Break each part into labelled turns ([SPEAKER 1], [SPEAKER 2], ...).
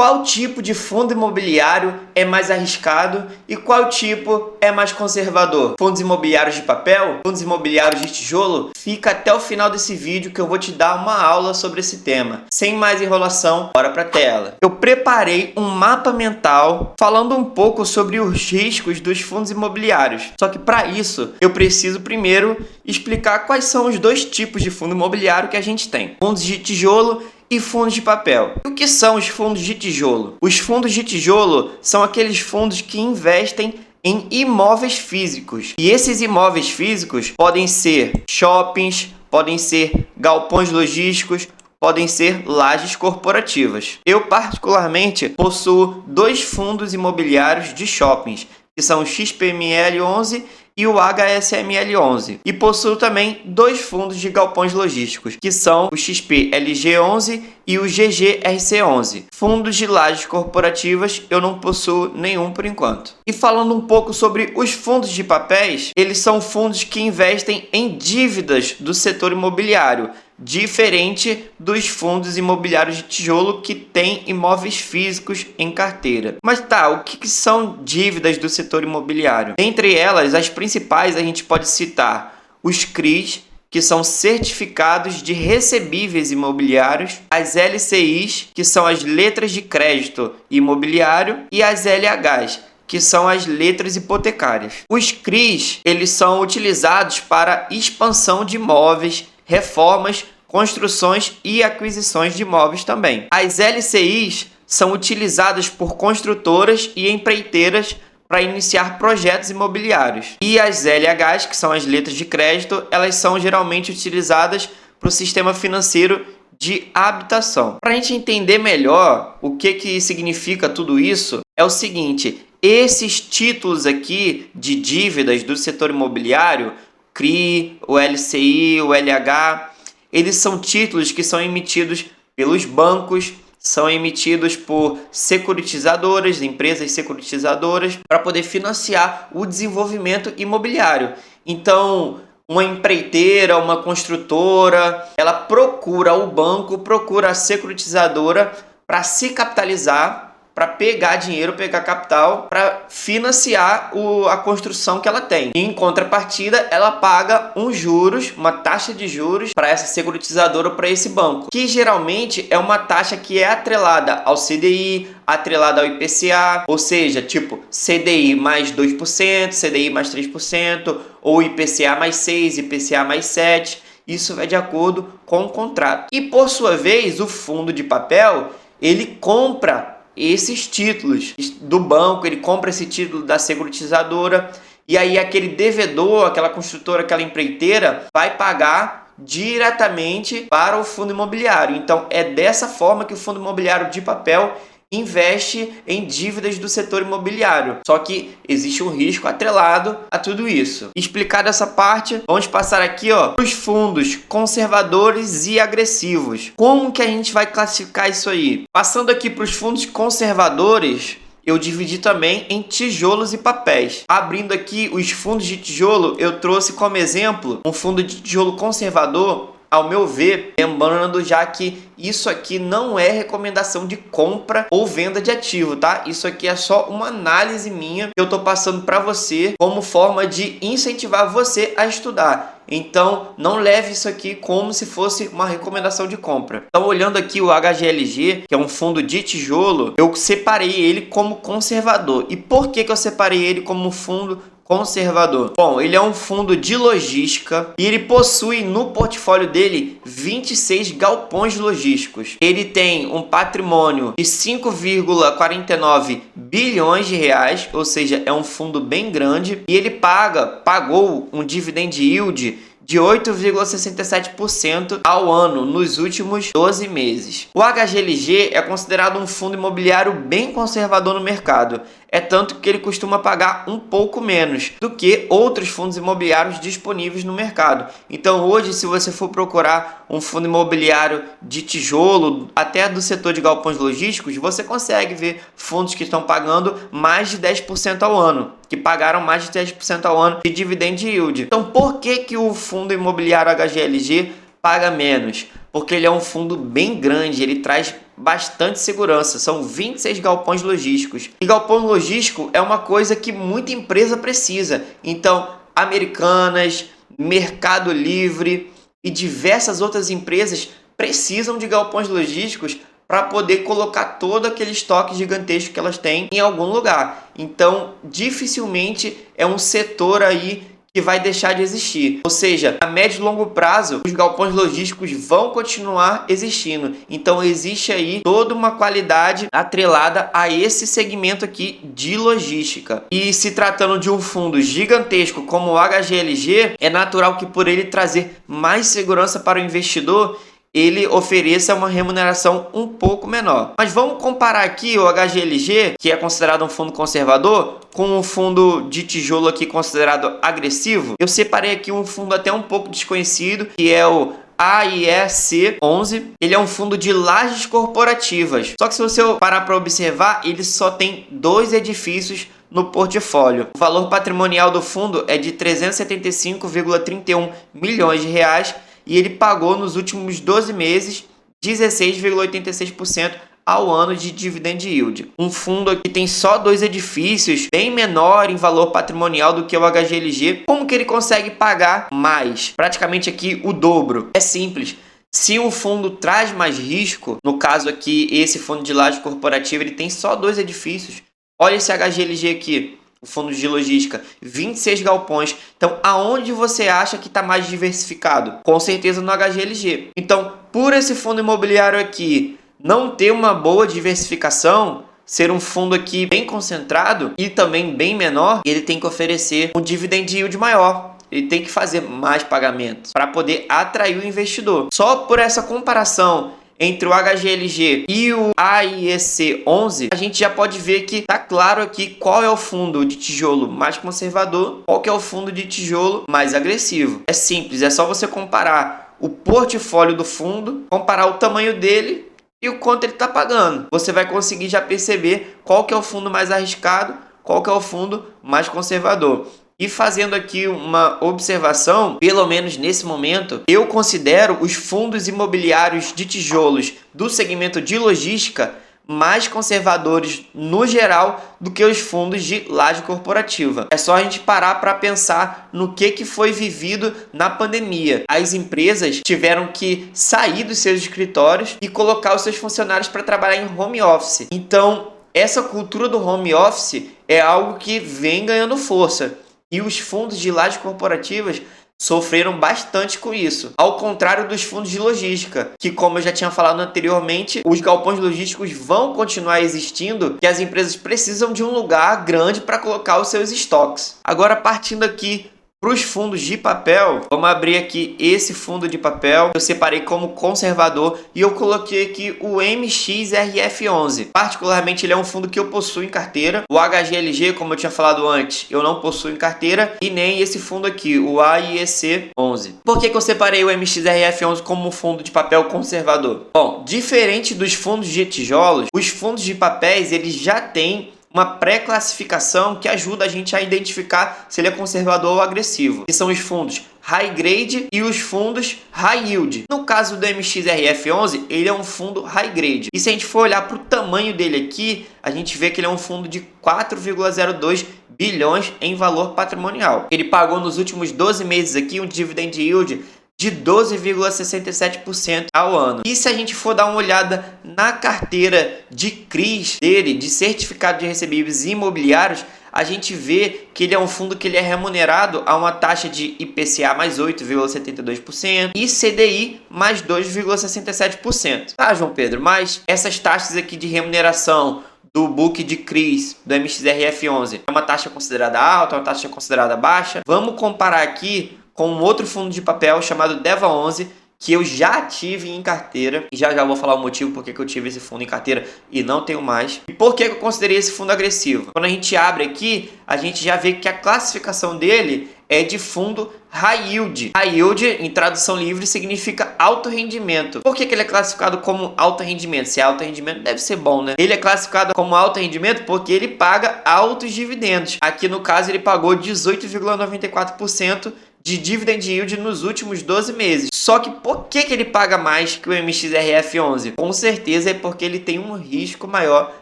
[SPEAKER 1] qual tipo de fundo imobiliário é mais arriscado e qual tipo é mais conservador. Fundos imobiliários de papel, fundos imobiliários de tijolo? Fica até o final desse vídeo que eu vou te dar uma aula sobre esse tema. Sem mais enrolação, bora para a tela. Eu preparei um mapa mental falando um pouco sobre os riscos dos fundos imobiliários. Só que para isso, eu preciso primeiro explicar quais são os dois tipos de fundo imobiliário que a gente tem. Fundos de tijolo e fundos de papel. E o que são os fundos de tijolo? Os fundos de tijolo são aqueles fundos que investem em imóveis físicos. E esses imóveis físicos podem ser shoppings, podem ser galpões logísticos, podem ser lajes corporativas. Eu, particularmente, possuo dois fundos imobiliários de shoppings, que são o XPML11 e o HSML11. E possuo também dois fundos de galpões logísticos, que são o XPLG11 e o GGRC11. Fundos de lajes corporativas eu não possuo nenhum por enquanto. E falando um pouco sobre os fundos de papéis, eles são fundos que investem em dívidas do setor imobiliário, diferente dos fundos imobiliários de tijolo que têm imóveis físicos em carteira. Mas tá, o que são dívidas do setor imobiliário? Entre elas, as principais a gente pode citar os CRIs, que são certificados de recebíveis imobiliários, as LCIs, que são as letras de crédito imobiliário, e as LHs, que são as letras hipotecárias. Os CRIs, eles são utilizados para expansão de imóveis, reformas, construções e aquisições de imóveis também. As LCIs são utilizadas por construtoras e empreiteiras para iniciar projetos imobiliários. E as LHs, que são as letras de crédito, elas são geralmente utilizadas para o sistema financeiro de habitação. Para a gente entender melhor o que significa tudo isso, é o seguinte: esses títulos aqui de dívidas do setor imobiliário, CRI, o LCI, o LH, eles são títulos que são emitidos pelos bancos, são emitidos por securitizadoras, empresas securitizadoras, para poder financiar o desenvolvimento imobiliário. Então, uma empreiteira, uma construtora, ela procura o banco, procura a securitizadora para se capitalizar, para pegar dinheiro, pegar capital, para financiar a construção que ela tem. E, em contrapartida, ela paga juros, uma taxa de juros para essa securitizadora ou para esse banco, que geralmente é uma taxa que é atrelada ao CDI, atrelada ao IPCA, ou seja, tipo CDI mais 2%, CDI mais 3%, ou IPCA mais 6%, IPCA mais 7%. Isso vai de acordo com o contrato. E, por sua vez, o fundo de papel, ele compra esses títulos do banco, ele compra esse título da securitizadora, e aí aquele devedor, aquela construtora, aquela empreiteira vai pagar diretamente para o fundo imobiliário. Então é dessa forma que o fundo imobiliário de papel investe em dívidas do setor imobiliário. Só que existe um risco atrelado a tudo isso. Explicada essa parte, vamos passar aqui para os fundos conservadores e agressivos. Como que a gente vai classificar isso aí? Passando aqui para os fundos conservadores, eu dividi também em tijolos e papéis. Abrindo aqui os fundos de tijolo, eu trouxe como exemplo um fundo de tijolo conservador. Ao meu ver, lembrando já que isso aqui não é recomendação de compra ou venda de ativo, tá? Isso aqui é só uma análise minha que eu tô passando para você como forma de incentivar você a estudar. Então, não leve isso aqui como se fosse uma recomendação de compra. Então, olhando aqui o HGLG, que é um fundo de tijolo, eu separei ele como conservador. E por que eu separei ele como fundo conservador? Bom, ele é um fundo de logística e ele possui no portfólio dele 26 galpões logísticos. Ele tem um patrimônio de 5,49 bilhões de reais, ou seja, é um fundo bem grande, e ele pagou um dividend yield de 8,67% ao ano nos últimos 12 meses. O HGLG é considerado um fundo imobiliário bem conservador no mercado. É tanto que ele costuma pagar um pouco menos do que outros fundos imobiliários disponíveis no mercado. Então hoje, se você for procurar um fundo imobiliário de tijolo, até do setor de galpões logísticos, você consegue ver fundos que estão pagando mais de 10% ao ano, que pagaram mais de 10% ao ano de dividend yield. Então por que o fundo imobiliário HGLG paga menos? porque ele é um fundo bem grande, ele traz bastante segurança, são 26 galpões logísticos. E galpão logístico é uma coisa que muita empresa precisa, então Americanas, Mercado Livre e diversas outras empresas precisam de galpões logísticos para poder colocar todo aquele estoque gigantesco que elas têm em algum lugar. Então, dificilmente é um setor aí que vai deixar de existir. Ou seja, a médio e longo prazo, os galpões logísticos vão continuar existindo. Então, existe aí toda uma qualidade atrelada a esse segmento aqui de logística. E se tratando de um fundo gigantesco como o HGLG, é natural que por ele trazer mais segurança para o investidor, ele ofereça uma remuneração um pouco menor. Mas vamos comparar aqui o HGLG, que é considerado um fundo conservador, com um fundo de tijolo aqui considerado agressivo. Eu separei aqui um fundo até um pouco desconhecido, que é o AIEC 11. Ele é um fundo de lajes corporativas. Só que se você parar para observar, ele só tem 2 edifícios no portfólio. O valor patrimonial do fundo é de 375,31 milhões de reais. E ele pagou nos últimos 12 meses 16,86% ao ano de dividend yield. Um fundo que tem só 2 edifícios, bem menor em valor patrimonial do que o HGLG. Como que ele consegue pagar mais? Praticamente aqui o dobro. É simples. Se o fundo traz mais risco, no caso aqui esse fundo de laje corporativa, ele tem só 2 edifícios. Olha esse HGLG aqui. O fundo de logística, 26 galpões. Então, aonde você acha que está mais diversificado? Com certeza no HGLG. Então, por esse fundo imobiliário aqui não ter uma boa diversificação, ser um fundo aqui bem concentrado e também bem menor, ele tem que oferecer um dividend yield maior. Ele tem que fazer mais pagamentos para poder atrair o investidor. Só por essa comparação entre o HGLG e o AIEC 11, a gente já pode ver que tá claro aqui qual é o fundo de tijolo mais conservador, qual que é o fundo de tijolo mais agressivo. É simples, é só você comparar o portfólio do fundo, comparar o tamanho dele e o quanto ele está pagando. Você vai conseguir já perceber qual que é o fundo mais arriscado, qual que é o fundo mais conservador. E fazendo aqui uma observação, pelo menos nesse momento, eu considero os fundos imobiliários de tijolos do segmento de logística mais conservadores no geral do que os fundos de laje corporativa. É só a gente parar para pensar no que foi vivido na pandemia. As empresas tiveram que sair dos seus escritórios e colocar os seus funcionários para trabalhar em home office. Então, essa cultura do home office é algo que vem ganhando força. E os fundos de lajes corporativas sofreram bastante com isso. Ao contrário dos fundos de logística, que, como eu já tinha falado anteriormente, os galpões logísticos vão continuar existindo, que as empresas precisam de um lugar grande para colocar os seus estoques. Agora, partindo aqui para os fundos de papel, vamos abrir aqui esse fundo de papel. Eu separei como conservador e eu coloquei aqui o MXRF11. Particularmente, ele é um fundo que eu possuo em carteira. O HGLG, como eu tinha falado antes, eu não possuo em carteira. E nem esse fundo aqui, o AIEC 11. Por que eu separei o MXRF11 como um fundo de papel conservador? Bom, diferente dos fundos de tijolos, os fundos de papéis, eles já têm uma pré-classificação que ajuda a gente a identificar se ele é conservador ou agressivo, que são os fundos High Grade e os fundos High Yield. No caso do MXRF11, ele é um fundo High Grade. E se a gente for olhar para o tamanho dele aqui, a gente vê que ele é um fundo de 4,02 bilhões em valor patrimonial. Ele pagou nos últimos 12 meses aqui um dividend yield de 12,67% ao ano. E se a gente for dar uma olhada na carteira de CRIs dele, de certificado de recebíveis imobiliários, a gente vê que ele é um fundo que ele é remunerado a uma taxa de IPCA mais 8,72% e CDI mais 2,67%. Tá, João Pedro? Mas essas taxas aqui de remuneração do book de CRIs do MXRF11 é uma taxa considerada alta, é uma taxa considerada baixa? Vamos comparar aqui com um outro fundo de papel chamado DEVA11, que eu já tive em carteira. E já vou falar o motivo por que eu tive esse fundo em carteira e não tenho mais. E por que eu considerei esse fundo agressivo? Quando a gente abre aqui, a gente já vê que a classificação dele é de fundo High Yield. High Yield, em tradução livre, significa alto rendimento. Por que ele é classificado como alto rendimento? Se é alto rendimento, deve ser bom, né? Ele é classificado como alto rendimento porque ele paga altos dividendos. Aqui, no caso, ele pagou 18,94% de dividend yield nos últimos 12 meses. Só que por que ele paga mais que o MXRF11? Com certeza é porque ele tem um risco maior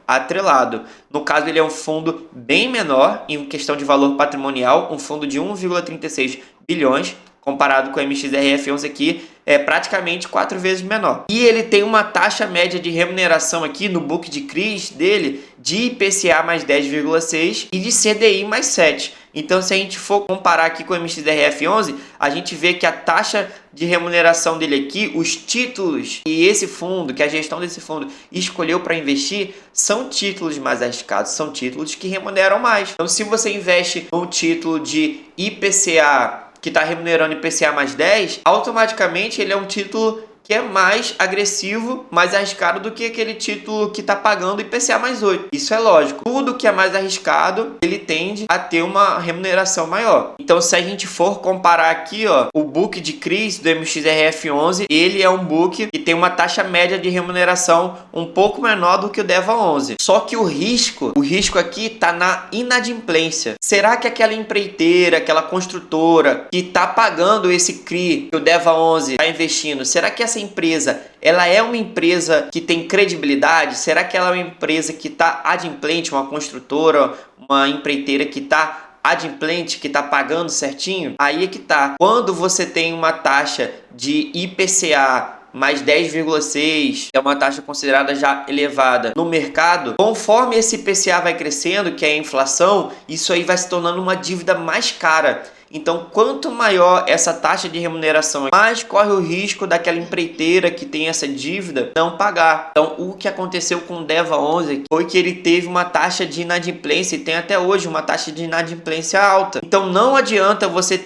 [SPEAKER 1] atrelado. No caso, ele é um fundo bem menor em questão de valor patrimonial, um fundo de 1,36 bilhões, comparado com o MXRF11 aqui, é praticamente 4 vezes menor. E ele tem uma taxa média de remuneração aqui no book de CRIs dele de IPCA mais 10,6 e de CDI mais 7. Então, se a gente for comparar aqui com o MXRF11, a gente vê que a taxa de remuneração dele aqui, os títulos e esse fundo, que a gestão desse fundo escolheu para investir, são títulos mais arriscados, são títulos que remuneram mais. Então, se você investe num título de IPCA que está remunerando IPCA mais 10, automaticamente ele é um título que é mais agressivo, mais arriscado do que aquele título que está pagando IPCA mais 8. Isso é lógico. Tudo que é mais arriscado, ele tende a ter uma remuneração maior. Então, se a gente for comparar aqui, ó, o book de CRIs do MXRF11, ele é um book que tem uma taxa média de remuneração um pouco menor do que o DEVA11. Só que o risco aqui está na inadimplência. Será que aquela empreiteira, aquela construtora que está pagando esse CRI que o DEVA11 está investindo, será que essa empresa, ela é uma empresa que tem credibilidade? Será que ela é uma empresa que está adimplente, uma construtora, uma empreiteira que está adimplente, que está pagando certinho? Aí é que tá. Quando você tem uma taxa de IPCA mais 10,6, é uma taxa considerada já elevada no mercado, conforme esse IPCA vai crescendo, que é a inflação, isso aí vai se tornando uma dívida mais cara. Então, quanto maior essa taxa de remuneração, mais corre o risco daquela empreiteira que tem essa dívida não pagar. Então, o que aconteceu com o DEVA11 foi que ele teve uma taxa de inadimplência e tem até hoje uma taxa de inadimplência alta. Então, não adianta você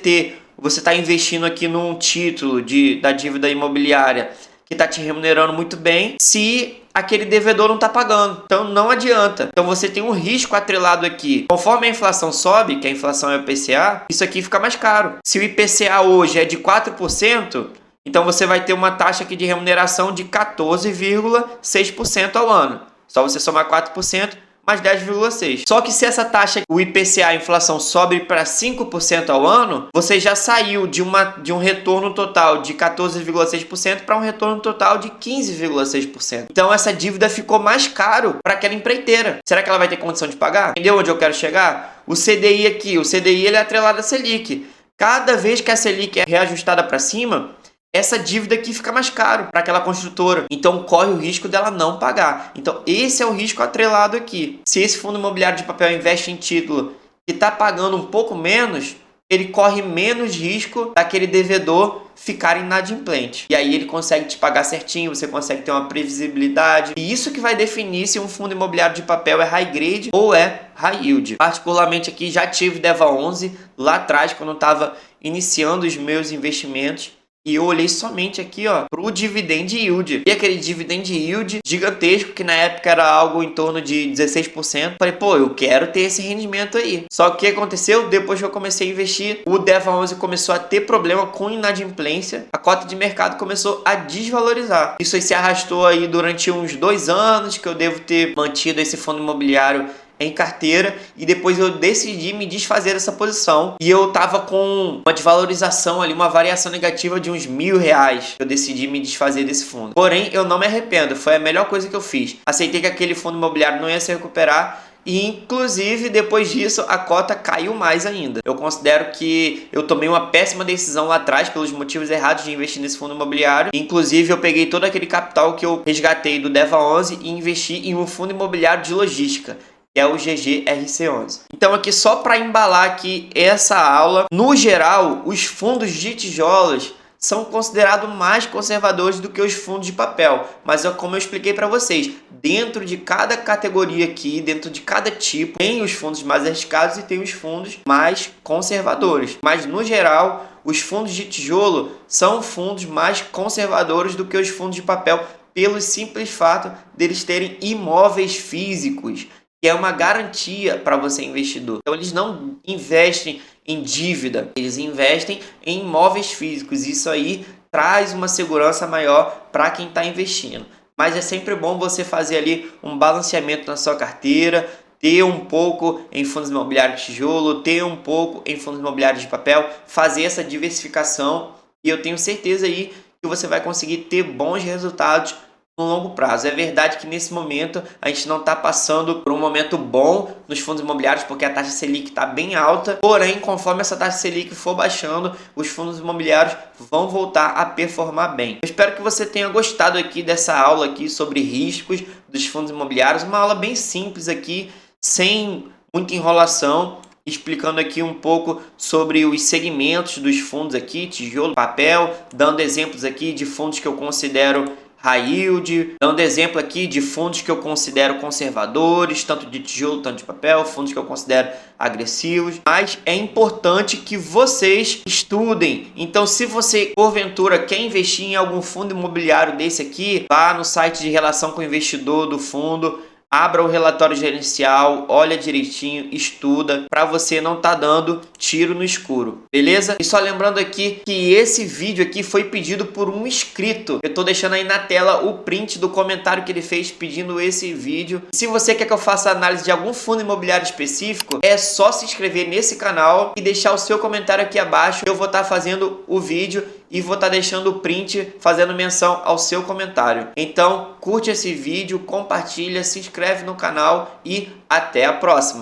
[SPEAKER 1] tá investindo aqui num título da dívida imobiliária que está te remunerando muito bem se aquele devedor não está pagando. Então não adianta. Então você tem um risco atrelado aqui. Conforme a inflação sobe, que a inflação é o IPCA, isso aqui fica mais caro. Se o IPCA hoje é de 4%, então você vai ter uma taxa aqui de remuneração de 14,6% ao ano. Só você somar 4% mais 10,6%. Só que se essa taxa, o IPCA, a inflação, sobe para 5% ao ano, você já saiu de um retorno total de 14,6% para um retorno total de 15,6%. Então essa dívida ficou mais caro para aquela empreiteira. Será que ela vai ter condição de pagar? Entendeu onde eu quero chegar? O CDI aqui, o CDI ele é atrelado à Selic. Cada vez que a Selic é reajustada para cima, essa dívida aqui fica mais caro para aquela construtora. Então corre o risco dela não pagar. Então esse é o risco atrelado aqui. Se esse fundo imobiliário de papel investe em título que está pagando um pouco menos, ele corre menos risco daquele devedor ficar inadimplente. E aí ele consegue te pagar certinho, você consegue ter uma previsibilidade. E isso que vai definir se um fundo imobiliário de papel é high grade ou é high yield. Particularmente aqui já tive DEVA11 lá atrás, quando eu estava iniciando os meus investimentos. E eu olhei somente aqui, ó, pro dividend yield. E aquele dividend yield gigantesco, que na época era algo em torno de 16%. Falei, pô, eu quero ter esse rendimento aí. Só que o que aconteceu? Depois que eu comecei a investir, o DEVA11 começou a ter problema com inadimplência. A cota de mercado começou a desvalorizar. Isso aí se arrastou aí durante uns 2 anos, que eu devo ter mantido esse fundo imobiliário em carteira, e depois eu decidi me desfazer dessa posição e eu tava com uma desvalorização ali, uma variação negativa de uns R$1.000. Eu decidi me desfazer desse fundo. Porém, eu não me arrependo, foi a melhor coisa que eu fiz. Aceitei que aquele fundo imobiliário não ia se recuperar e, inclusive, depois disso, a cota caiu mais ainda. Eu considero que eu tomei uma péssima decisão lá atrás pelos motivos errados de investir nesse fundo imobiliário. Inclusive, eu peguei todo aquele capital que eu resgatei do DEVA11 e investi em um fundo imobiliário de logística, que é o GGRC11. Então aqui só para embalar aqui essa aula, no geral, os fundos de tijolos são considerados mais conservadores do que os fundos de papel. Mas como eu expliquei para vocês, dentro de cada categoria aqui, dentro de cada tipo, tem os fundos mais arriscados e tem os fundos mais conservadores. Mas no geral, os fundos de tijolo são fundos mais conservadores do que os fundos de papel, pelo simples fato deles terem imóveis físicos, que é uma garantia para você investidor. Então eles não investem em dívida, eles investem em imóveis físicos. Isso aí traz uma segurança maior para quem está investindo. Mas é sempre bom você fazer ali um balanceamento na sua carteira, ter um pouco em fundos imobiliários de tijolo, ter um pouco em fundos imobiliários de papel, fazer essa diversificação e eu tenho certeza aí que você vai conseguir ter bons resultados no longo prazo. É verdade que nesse momento a gente não está passando por um momento bom nos fundos imobiliários porque a taxa Selic está bem alta, porém conforme essa taxa Selic for baixando, os fundos imobiliários vão voltar a performar bem. Eu espero que você tenha gostado aqui dessa aula aqui sobre riscos dos fundos imobiliários, uma aula bem simples aqui, sem muita enrolação, explicando aqui um pouco sobre os segmentos dos fundos aqui, tijolo, papel, dando exemplos aqui de fundos que eu considero high yield, dando exemplo aqui de fundos que eu considero conservadores, tanto de tijolo, tanto de papel, fundos que eu considero agressivos, mas é importante que vocês estudem. Então, se você porventura quer investir em algum fundo imobiliário desse aqui, vá no site de relação com o investidor do fundo, abra o relatório gerencial, olha direitinho, estuda, para você não estar dando tiro no escuro, beleza? E só lembrando aqui que esse vídeo aqui foi pedido por um inscrito. Eu tô deixando aí na tela o print do comentário que ele fez pedindo esse vídeo. Se você quer que eu faça análise de algum fundo imobiliário específico, é só se inscrever nesse canal e deixar o seu comentário aqui abaixo. Eu vou estar fazendo o vídeo e vou estar deixando o print fazendo menção ao seu comentário. Então, curte esse vídeo, compartilha, se inscreve no canal e até a próxima!